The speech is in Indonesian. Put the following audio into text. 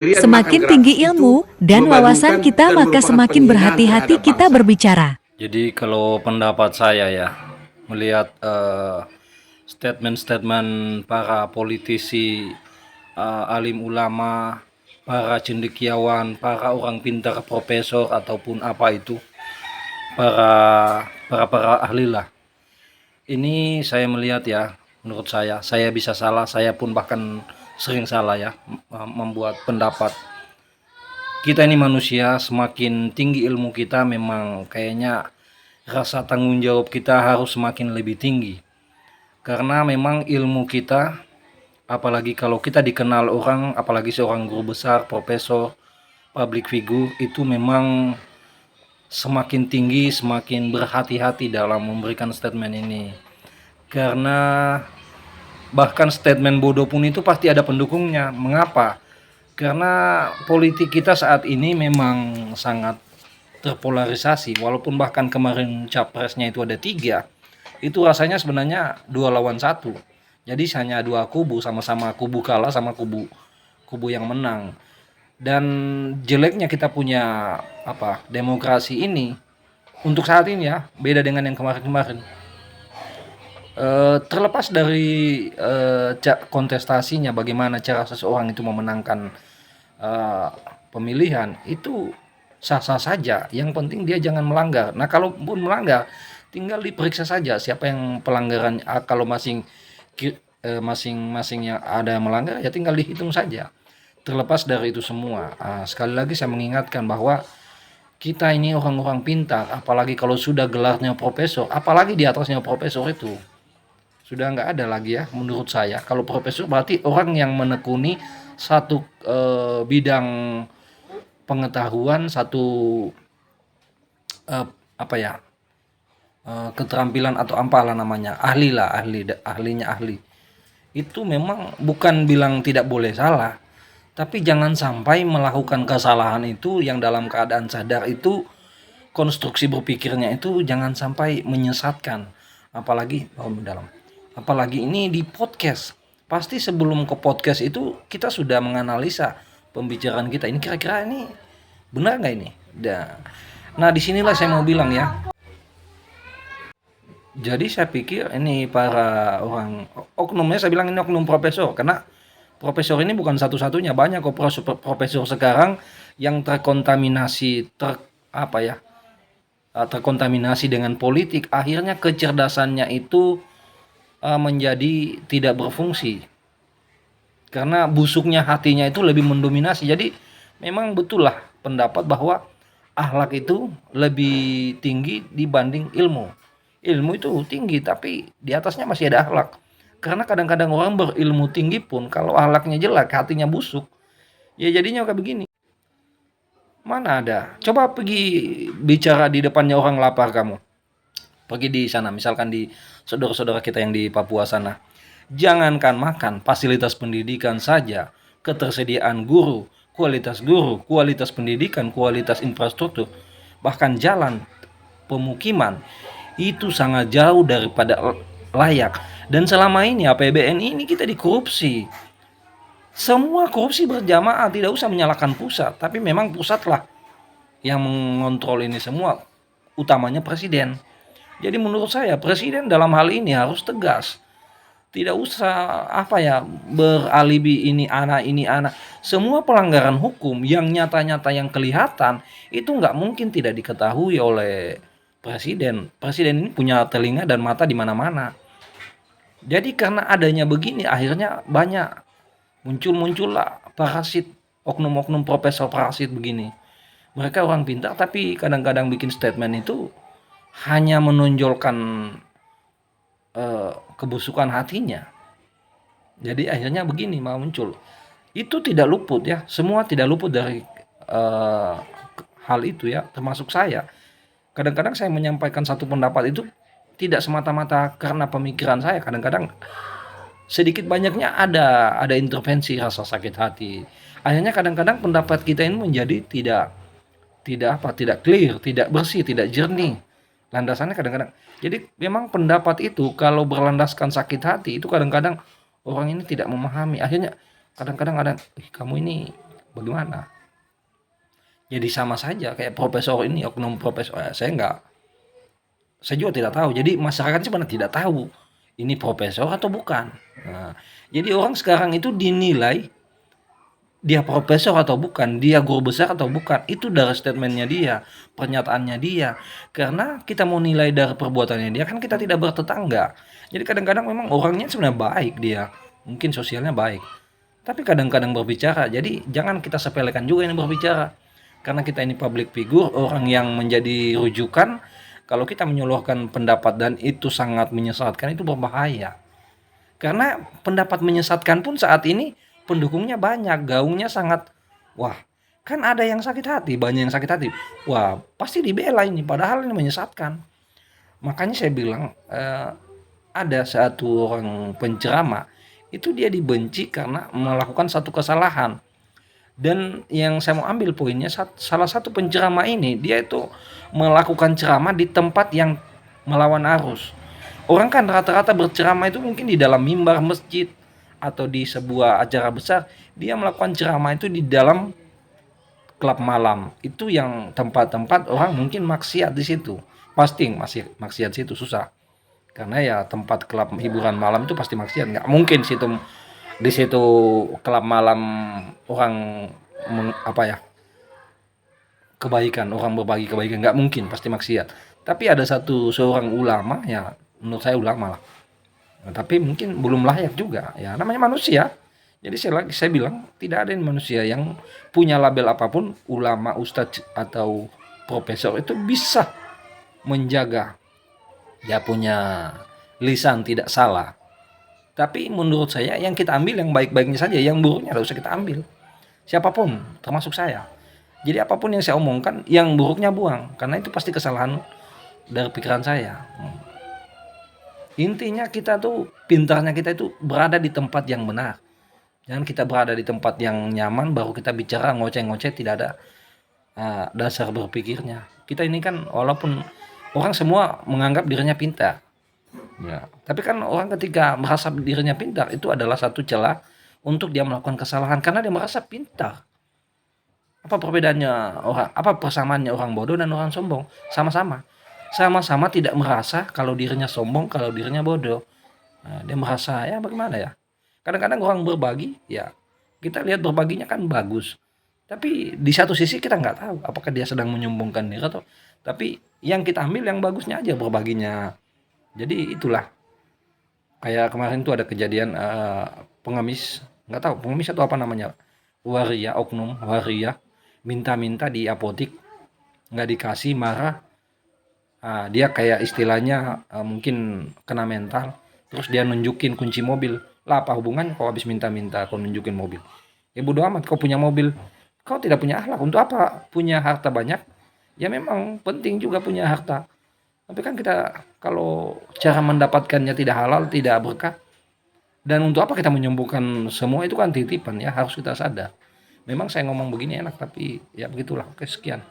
Semakin tinggi ilmu dan wawasan kita, maka semakin berhati-hati kita berbicara. Jadi kalau pendapat saya ya, melihat statement-statement para politisi, alim ulama, para cendekiawan, para orang pintar, profesor ataupun apa itu, para ahli lah. Ini saya melihat ya, menurut saya bisa salah, saya pun bahkan sering salah ya membuat pendapat. Kita ini manusia, semakin tinggi ilmu kita memang kayaknya rasa tanggung jawab kita harus semakin lebih tinggi. Karena memang ilmu kita, apalagi kalau kita dikenal orang, apalagi seorang guru besar, profesor, public figure, itu memang semakin tinggi, semakin berhati-hati dalam memberikan statement ini. Karena bahkan statement bodoh pun itu pasti ada pendukungnya. Mengapa? Karena politik kita saat ini memang sangat terpolarisasi. Walaupun bahkan kemarin capresnya itu ada 3, itu rasanya sebenarnya 2 lawan 1. Jadi hanya 2 kubu, sama-sama kubu kalah sama kubu yang menang. Dan jeleknya kita punya demokrasi ini untuk saat ini ya, beda dengan yang kemarin-kemarin. Terlepas dari kontestasinya, bagaimana cara seseorang itu memenangkan pemilihan, itu sah-sah saja. Yang penting dia jangan melanggar. Nah, kalaupun melanggar, tinggal diperiksa saja siapa yang pelanggaran. Kalau masing-masingnya ada yang melanggar, ya tinggal dihitung saja. Terlepas dari itu semua, sekali lagi saya mengingatkan bahwa kita ini orang-orang pintar, apalagi kalau sudah gelarnya profesor, apalagi di atasnya profesor itu sudah nggak ada lagi ya menurut saya. Kalau profesor berarti orang yang menekuni satu bidang pengetahuan, satu apa ya, keterampilan atau apalah namanya, ahlinya ahli. Itu memang bukan bilang tidak boleh salah, tapi jangan sampai melakukan kesalahan itu yang dalam keadaan sadar itu, konstruksi berpikirnya itu jangan sampai menyesatkan. Apalagi ini di podcast. Pasti sebelum ke podcast itu kita sudah menganalisa pembicaraan kita. Ini kira-kira ini benar nggak ini? Nah, disinilah saya mau bilang ya. Jadi saya pikir ini para orang oknumnya, saya bilang ini oknum profesor, karena profesor ini bukan satu-satunya, banyak kok profesor sekarang yang terkontaminasi dengan politik, akhirnya kecerdasannya itu menjadi tidak berfungsi karena busuknya hatinya itu lebih mendominasi. Jadi memang betul lah pendapat bahwa akhlak itu lebih tinggi dibanding ilmu. Ilmu itu tinggi tapi di atasnya masih ada akhlak. Karena kadang-kadang orang berilmu tinggi pun kalau akhlaknya jelek, hatinya busuk, ya jadinya kayak begini. Mana ada? Coba pergi bicara di depannya orang lapar kamu. Pergi di sana, misalkan di saudara-saudara kita yang di Papua sana. Jangankan makan, fasilitas pendidikan saja, ketersediaan guru, kualitas pendidikan, kualitas infrastruktur, bahkan jalan, pemukiman, itu sangat jauh daripada layak. Dan selama ini APBN ini kita dikorupsi. Semua korupsi berjamaah, tidak usah menyalahkan pusat, tapi memang pusatlah yang mengontrol ini semua, utamanya presiden. Jadi menurut saya presiden dalam hal ini harus tegas. Tidak usah beralibi ini anak. Semua pelanggaran hukum yang nyata-nyata yang kelihatan itu nggak mungkin tidak diketahui oleh presiden. Presiden ini punya telinga dan mata di mana-mana. Jadi karena adanya begini akhirnya banyak muncullah parasit, oknum-oknum profesor parasit begini. Mereka orang pintar tapi kadang-kadang bikin statement itu hanya menonjolkan kebusukan hatinya. Jadi akhirnya begini muncul. Itu tidak luput ya, semua tidak luput dari hal itu ya, termasuk saya. Kadang-kadang saya menyampaikan satu pendapat itu tidak semata-mata karena pemikiran saya. Kadang-kadang sedikit banyaknya ada intervensi rasa sakit hati. Akhirnya kadang-kadang pendapat kita ini menjadi tidak clear, tidak bersih, tidak jernih. Landasannya kadang-kadang. Jadi memang pendapat itu kalau berlandaskan sakit hati itu kadang-kadang orang ini tidak memahami. Akhirnya kadang-kadang ada, kamu ini bagaimana? Jadi sama saja kayak profesor ini, oknum profesor, saya juga tidak tahu. Jadi masyarakat sebenarnya tidak tahu ini profesor atau bukan. Nah, jadi orang sekarang itu dinilai dia profesor atau bukan, dia guru besar atau bukan, itu dari statementnya dia, pernyataannya dia. Karena kita mau nilai dari perbuatannya dia, kan kita tidak bertetangga. Jadi kadang-kadang memang orangnya sebenarnya baik dia, mungkin sosialnya baik. Tapi kadang-kadang berbicara, jadi jangan kita sepelekan juga ini berbicara. Karena kita ini public figure, orang yang menjadi rujukan, kalau kita menyuluhkan pendapat dan itu sangat menyesatkan, itu berbahaya. Karena pendapat menyesatkan pun saat ini pendukungnya banyak, gaungnya sangat, wah, kan ada yang sakit hati, banyak yang sakit hati. Wah, pasti dibela ini, padahal ini menyesatkan. Makanya saya bilang, ada satu orang penceramah, itu dia dibenci karena melakukan satu kesalahan. Dan yang saya mau ambil poinnya, salah satu penceramah ini, dia itu melakukan ceramah di tempat yang melawan arus. Orang kan rata-rata berceramah itu mungkin di dalam mimbar masjid atau di sebuah acara besar. Dia melakukan ceramah itu di dalam klub malam. Itu yang tempat-tempat orang mungkin maksiat di situ. Pasti masih maksiat situ susah. Karena ya tempat klub hiburan malam itu pasti maksiat. Nggak mungkin di situ klub malam orang apa ya, kebaikan, orang berbagi kebaikan, nggak mungkin, pasti maksiat. Tapi ada seorang ulama, ya menurut saya ulama lah. Nah, tapi mungkin belum layak juga, ya namanya manusia. Jadi saya bilang tidak ada yang manusia yang punya label apapun, ulama, ustadz atau profesor itu bisa menjaga dia punya lisan tidak salah. Tapi menurut saya yang kita ambil yang baik-baiknya saja, yang buruknya tidak usah kita ambil. Siapapun, termasuk saya. Jadi apapun yang saya omongkan, yang buruknya buang, karena itu pasti kesalahan dari pikiran saya. Intinya kita tuh, pintarnya kita itu berada di tempat yang benar. Jangan kita berada di tempat yang nyaman, baru kita bicara ngoceh-ngoceh, tidak ada dasar berpikirnya. Kita ini kan walaupun orang semua menganggap dirinya pintar. Ya, tapi kan orang ketika merasa dirinya pintar, itu adalah satu celah untuk dia melakukan kesalahan karena dia merasa pintar. Apa perbedaannya apa persamaannya orang bodoh dan orang sombong? Sama-sama. Sama-sama tidak merasa kalau dirinya sombong, kalau dirinya bodoh. Nah, dia merasa ya bagaimana ya? Kadang-kadang orang berbagi, ya kita lihat berbaginya kan bagus. Tapi di satu sisi kita nggak tahu apakah dia sedang menyombongkan diri atau, tapi yang kita ambil yang bagusnya aja berbaginya. Jadi itulah, kayak kemarin tuh ada kejadian pengemis, nggak tahu pengemis atau apa namanya, waria, oknum waria, minta-minta di apotik, nggak dikasih, marah. Dia kayak istilahnya mungkin kena mental, terus dia nunjukin kunci mobil. Lah apa hubungannya kau habis minta-minta kau nunjukin mobil? Ya bodo amat, kau punya mobil, kau tidak punya akhlak, untuk apa punya harta banyak? Ya memang penting juga punya harta. Tapi kan kita kalau cara mendapatkannya tidak halal, tidak berkah. Dan untuk apa kita menyembuhkan semua itu kan titipan ya, harus kita sadar. Memang saya ngomong begini enak, tapi ya begitulah. Oke, sekian.